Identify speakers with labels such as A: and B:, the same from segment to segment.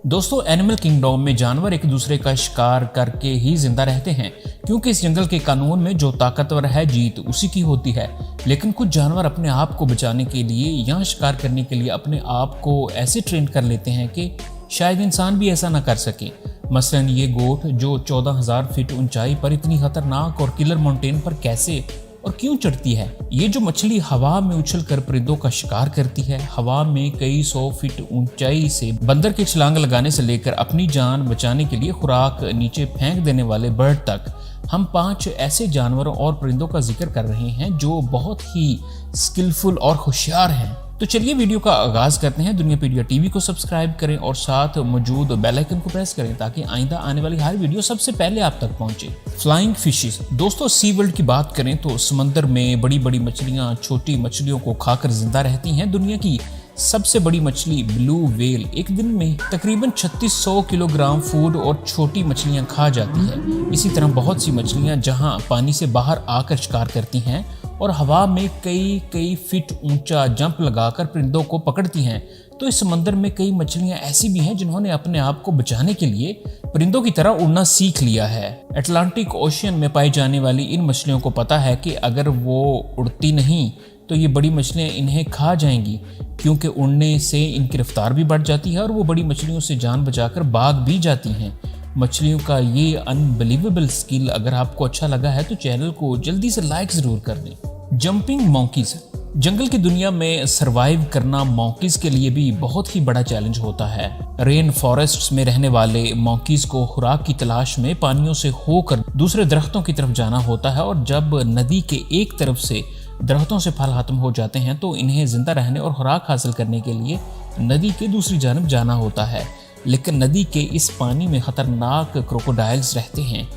A: दोस्तों, animal kingdom में जानवर एक दूसरे का शिकार करके ही जिंदा रहते हैं, क्योंकि इस जंगल के कानून में जो ताकतवर है जीत उसी की होती है। लेकिन कुछ जानवर अपने आप को बचाने के लिए या शिकार करने के लिए अपने आप को ऐसे ट्रेन कर लेते हैं कि शायद इंसान भी ऐसा ना कर सके। मसलन ये गोट जो 14,000 फीट ऊंचाई पर इतनी खतरनाक और किलर माउंटेन पर कैसे और क्यों चढ़ती है। ये जो मछली हवा में उछलकर परिंदों का शिकार करती है, हवा में कई 100 फीट ऊंचाई से बंदर के छलांग लगाने से लेकर अपनी जान बचाने के लिए खुराक नीचे फेंक देने वाले बर्ड तक, हम 5 ऐसे जानवरों और परिंदों का जिक्र कर रहे हैं जो बहुत ही स्किलफुल और होशियार हैं। तो चलिए वीडियो का आगाज करते हैं। दुनियापीडिया टीवी को सब्सक्राइब करें और साथ मौजूद बेल आइकन को प्रेस करें ताकि आइंदा आने वाली हर वीडियो सबसे पहले आप तक पहुंचे। Flying fishes. दोस्तों, सी वर्ल्ड की बात करें तो समंदर में बड़ी बड़ी मछलियां छोटी मछलियों को खाकर जिंदा रहती हैं। दुनिया की सबसे बड़ी मछली ब्लू व्हेल एक दिन में तकरीबन 3600 किलोग्राम फूड और छोटी मछलियां खा जाती है। इसी तरह बहुत सी मछलियां जहां पानी से बाहर आकर शिकार करती हैं और हवा में कई फीट ऊंचा जंप लगाकर परिंदों को पकड़ती हैं। तो इस समंदर में कई मछलियां ऐसी भी हैं जिन्होंने अपने आप को बचाने के लिए परिंदों की तरह उड़ना सीख लिया है। अटलांटिक ओशियन में पाई जाने वाली इन मछलियों को पता है कि अगर वो उड़ती नहीं तो ये बड़ी मछलियां इन्हें खा जाएंगी, क्योंकि उड़ने से इनकी रफ्तार भी बढ़ जाती है और वो बड़ी मछलियों से जान बचाकर भाग भी जाती हैं। मछलियों का ये अनबिलीवेबल स्किल अगर आपको अच्छा लगा है तो चैनल को जल्दी से लाइक जरूर कर दें। Jumping monkeys. जंगल की दुनिया में सरवाइव करना मॉन्कीज के लिए भी बहुत ही बड़ा चैलेंज होता है। रेन फॉरेस्ट्स में रहने वाले मॉन्कीज को खुराक की तलाश में पानियों से होकर दूसरे दरख्तों की तरफ जाना होता है, और जब नदी के एक तरफ से दरख्तों से फल खत्म हो जाते हैं तो इन्हें जिंदा रहने और खुराक हासिल करने के लिए नदी के दूसरी जानब जाना होता है। लेकिन नदी के इस पानी में खतरनाक क्रोकोडाइल्स रहते हैं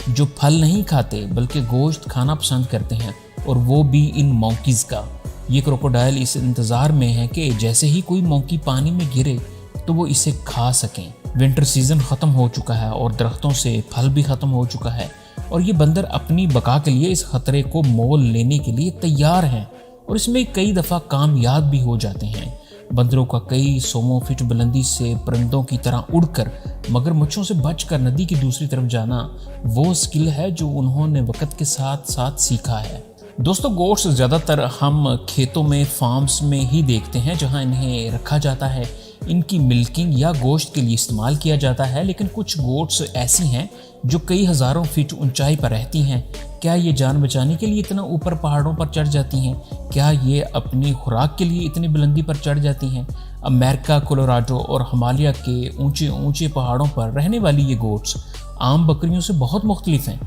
A: जो फल नहीं खाते बल्कि गोश्त खाना पसंद करते हैं, और वो भी इन मॉन्कीज का। ये क्रोकोडाइल इस इंतजार में है कि जैसे ही कोई मॉन्की पानी में गिरे तो वो इसे खा सकें। विंटर सीजन खत्म हो चुका है और दरख्तों से फल भी खत्म हो चुका है, और ये बंदर अपनी बका के लिए इस खतरे को मोल लेने के लिए तैयार हैं, और इसमें कई दफ़ा कामयाब भी हो जाते हैं। बंदरों का कई 100 फीट बुलंदी से परिंदों की तरह उड़कर मगरमच्छों से बचकर नदी की दूसरी तरफ जाना वो स्किल है जो उन्होंने वक्त के साथ साथ सीखा है। दोस्तों, गोट्स ज़्यादातर हम खेतों में फार्म्स में ही देखते हैं जहां इन्हें रखा जाता है। इनकी मिल्किंग या गोश्त के लिए इस्तेमाल किया जाता है, लेकिन कुछ गोट्स ऐसी हैं जो कई हज़ारों फीट ऊंचाई पर रहती हैं। क्या ये जान बचाने के लिए इतना ऊपर पहाड़ों पर चढ़ जाती हैं? क्या ये अपनी खुराक के लिए इतनी बुलंदी पर चढ़ जाती हैं? अमेरिका, कोलोराडो और हिमालय के ऊंचे ऊंचे पहाड़ों पर रहने वाली ये गोट्स आम बकरियों से बहुत मुख्तलिफ हैं।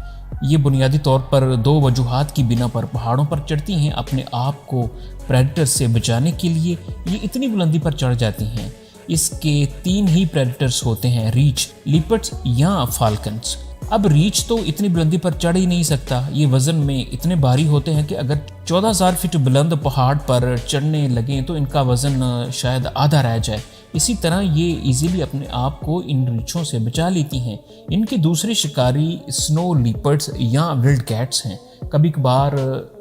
A: ये बुनियादी तौर पर 2 वजूहात की बिना पर पहाड़ों पर चढ़ती हैं। अपने आप को प्रेडेटर से बचाने के लिए ये इतनी बुलंदी पर चढ़ जाती हैं। इसके 3 ही प्रेडेटर्स होते हैं, रीच, लिपर्ड्स या फाल्कन्स। अब रीच तो इतनी बुलंदी पर चढ़ ही नहीं सकता। ये वजन में इतने भारी होते हैं कि अगर 14,000 फीट बुलंद पहाड़ पर चढ़ने लगें तो इनका वजन शायद आधा रह जाए। इसी तरह ये इजीली अपने आप को इन रीछों से बचा लेती हैं। इनके दूसरे शिकारी स्नो लिपर्ड्स या विल्ड कैट्स हैं। कभी कभार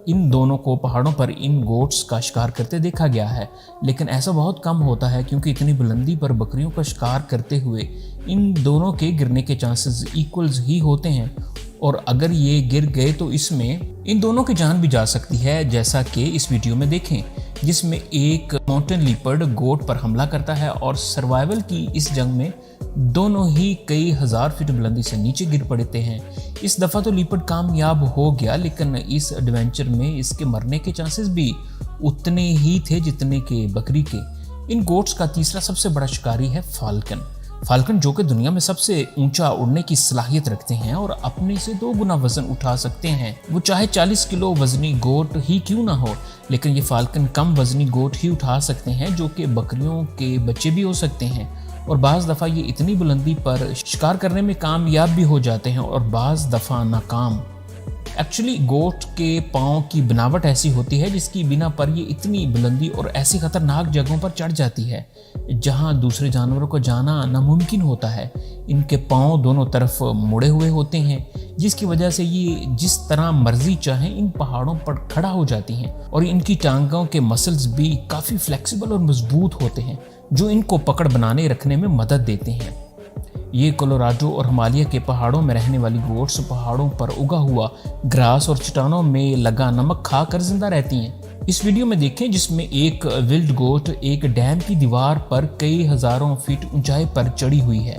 A: इन दोनों को पहाड़ों पर इन गोट्स का शिकार करते देखा गया है, लेकिन ऐसा बहुत कम होता है क्योंकि इतनी बुलंदी पर बकरियों का शिकार करते हुए इन दोनों के गिरने के चांसेस इक्वल्स ही होते हैं, और अगर ये गिर गए तो इसमें इन दोनों की जान भी जा सकती है, जैसा कि इस वीडियो में देखें जिसमें एक माउंटेन लिपर्ड गोट पर हमला करता है और सर्वाइवल की इस जंग में दोनों ही कई हज़ार फीट बुलंदी से नीचे गिर पड़ते हैं। इस दफ़ा तो लिपर्ड कामयाब हो गया, लेकिन इस एडवेंचर में इसके मरने के चांसेस भी उतने ही थे जितने के बकरी के। इन गोट्स का तीसरा सबसे बड़ा शिकारी है फाल्कन। फाल्कन जो कि दुनिया में सबसे ऊंचा उड़ने की सलाहियत रखते हैं और अपने से 2 गुना वजन उठा सकते हैं। वो चाहे 40 किलो वजनी गोट ही क्यों ना हो, लेकिन ये फाल्कन कम वजनी गोट ही उठा सकते हैं जो कि बकरियों के बच्चे भी हो सकते हैं, और बाज़ दफ़ा ये इतनी बुलंदी पर शिकार करने में कामयाब भी हो जाते हैं और बाज़ दफ़ा नाकाम। एक्चुअली गोट के पाँव की बनावट ऐसी होती है जिसकी बिना पर ये इतनी बुलंदी और ऐसी खतरनाक जगहों पर चढ़ जाती है जहां दूसरे जानवरों को जाना नामुमकिन होता है। इनके पाँव दोनों तरफ मुड़े हुए होते हैं, जिसकी वजह से ये जिस तरह मर्जी चाहें इन पहाड़ों पर खड़ा हो जाती हैं, और इनकी टांगों के मसल्स भी काफ़ी फ्लेक्सिबल और मजबूत होते हैं, जो इनको पकड़ बनाने रखने में मदद देते हैं। ये कोलोराडो और हिमालय के पहाड़ों में रहने वाली गोट्स पहाड़ों पर उगा हुआ ग्रास और चट्टानों में लगा नमक खाकर जिंदा रहती हैं। इस वीडियो में देखें जिसमें एक विल्ड गोट एक डैम की दीवार पर कई हजारों फीट ऊंचाई पर चढ़ी हुई है।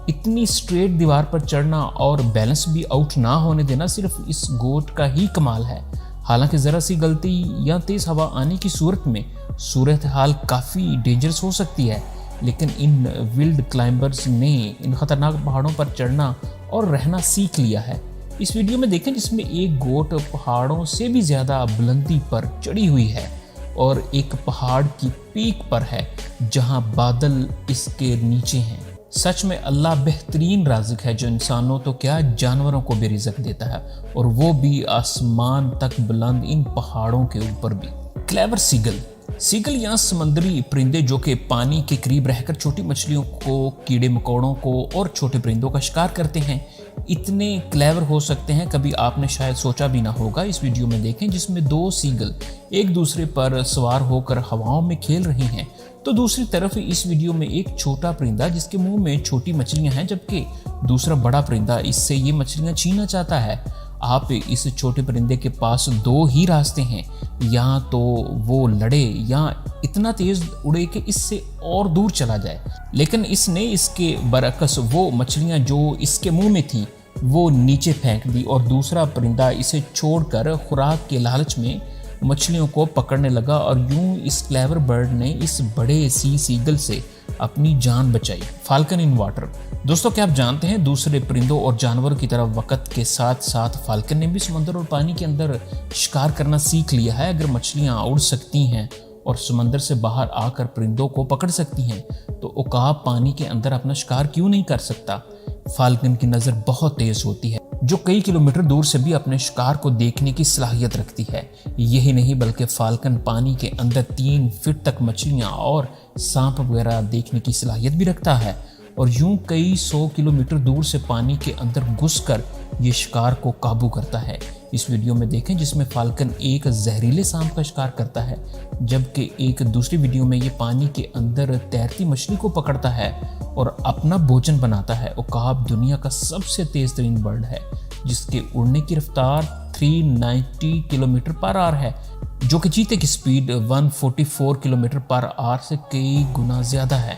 A: इतनी स्ट्रेट दीवार पर चढ़ना और बैलेंस भी आउट ना होने देना सिर्फ इस गोट का ही कमाल है। हालांकि जरा सी गलती या तेज हवा आने की सूरत में सूरत हाल काफ़ी डेंजरस हो सकती है, लेकिन इन विल्ड क्लाइंबर्स ने इन खतरनाक पहाड़ों पर चढ़ना और रहना सीख लिया है। इस वीडियो में देखें जिसमें एक गोट पहाड़ों से भी ज़्यादा बुलंदी पर चढ़ी हुई है और एक पहाड़ की पीक पर है जहां बादल इसके नीचे हैं। सच में अल्लाह बेहतरीन राज़िक है जो इंसानों तो क्या जानवरों को भी रिज़्क देता है, और वो भी आसमान तक बुलंद इन पहाड़ों के ऊपर भी। क्लेवर सीगल या समंदरी परिंदे जो कि पानी के करीब रहकर छोटी मछलियों को, कीड़े मकोड़ों को और छोटे परिंदों का शिकार करते हैं, इतने क्लेवर हो सकते हैं कभी आपने शायद सोचा भी ना होगा। इस वीडियो में देखें जिसमें दो सीगल एक दूसरे पर सवार होकर हवाओं में खेल रहे हैं, तो दूसरी तरफ इस वीडियो में एक छोटा परिंदा जिसके मुंह में छोटी मछलियां हैं, जबकि दूसरा बड़ा परिंदा इससे ये मछलियां छीनना चाहता है। आप इस छोटे परिंदे के पास दो ही रास्ते हैं, या तो वो लड़े या इतना तेज उड़े कि इससे और दूर चला जाए, लेकिन इसने इसके बरअक्स वो मछलियां जो इसके मुंह में थी वो नीचे फेंक दी और दूसरा परिंदा इसे छोड़कर खुराक के लालच में मछलियों को पकड़ने लगा, और यूं इस क्लेवर बर्ड ने इस बड़े सीगल से अपनी जान बचाई। Falcon in water. दोस्तों, क्या आप जानते हैं दूसरे परिंदों और जानवरों की तरह वक्त के साथ साथ फाल्कन ने भी समंदर और पानी के अंदर शिकार करना सीख लिया है। अगर मछलियां उड़ सकती हैं और समंदर से बाहर आकर परिंदों को पकड़ सकती हैं, तो उकाब पानी के अंदर अपना शिकार क्यों नहीं कर सकता। फाल्कन की नज़र बहुत तेज होती है जो कई किलोमीटर दूर से भी अपने शिकार को देखने की सलाहियत रखती है। यही नहीं बल्कि फाल्कन पानी के अंदर 3 फीट तक मछलियां और सांप वगैरह देखने की सलाहियत भी रखता है, और यूं कई 100 किलोमीटर दूर से पानी के अंदर घुसकर ये शिकार को काबू करता है। इस वीडियो में देखें जिसमें फाल्कन एक जहरीले सांप का शिकार करता है, जबकि एक दूसरी वीडियो में ये पानी के अंदर तैरती मछली को पकड़ता है और अपना भोजन बनाता है। उकाब दुनिया का सबसे तेज तरीन बर्ड है जिसके उड़ने की रफ्तार 390 किलोमीटर पर आवर है, जो कि चीते की स्पीड 144 किलोमीटर पर आवर से कई गुना ज़्यादा है।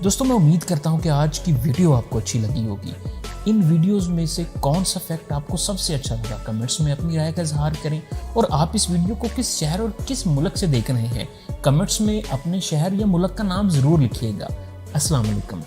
A: दोस्तों, मैं उम्मीद करता हूं कि आज की वीडियो आपको अच्छी लगी होगी। इन वीडियोस में से कौन सा फैक्ट आपको सबसे अच्छा लगा, कमेंट्स में अपनी राय का इजहार करें, और आप इस वीडियो को किस शहर और किस मुल्क से देख रहे हैं, कमेंट्स में अपने शहर या मुल्क का नाम ज़रूर लिखिएगा। अस्सलाम वालेकुम।